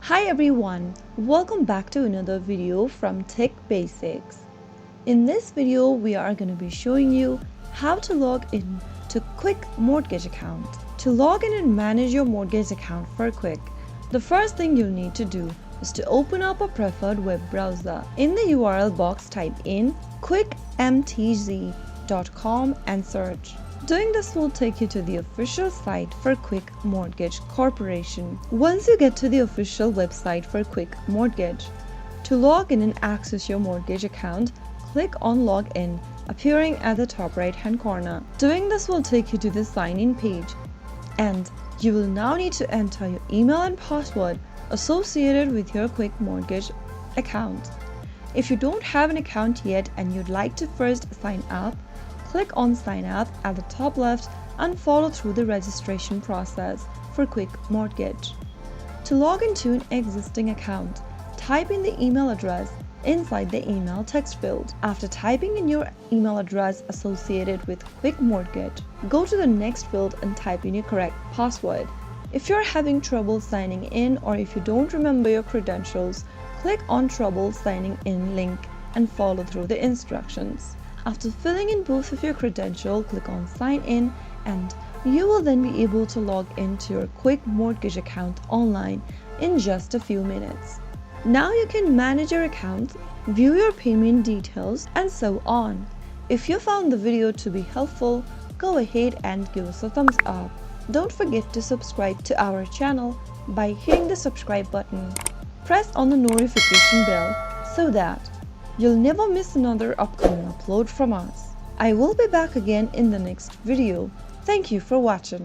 Hi everyone, welcome back to another video from Tech Basics. In this video, we are going to be showing you how to log in to Kwik Mortgage account. To log in and manage your mortgage account for Kwik, the first thing you'll need to do is to open up a preferred web browser. In the URL box, type in kwikmtg.com and search. Doing this will take you to the official site for Kwik Mortgage Corporation. Once you get to the official website for Kwik Mortgage, to log in and access your mortgage account, click on Login, appearing at the top right hand corner. Doing this will take you to the sign in page, and you will now need to enter your email and password associated with your Kwik Mortgage account. If you don't have an account yet and you'd like to first sign up, click on Sign Up at the top left and follow through the registration process for Kwik Mortgage. To log into an existing account, type in the email address inside the email text field. After typing in your email address associated with Kwik Mortgage, go to the next field and type in your correct password. If you're having trouble signing in or if you don't remember your credentials, click on Trouble Signing In link and follow through the instructions. After filling in both of your credentials, click on Sign In and you will then be able to log into your Kwik Mortgage account online in just a few minutes. Now you can manage your account, view your payment details, and so on. If you found the video to be helpful, go ahead and give us a thumbs up. Don't forget to subscribe to our channel by hitting the subscribe button. Press on the notification bell so that you'll never miss another upcoming upload from us. I will be back again in the next video. Thank you for watching.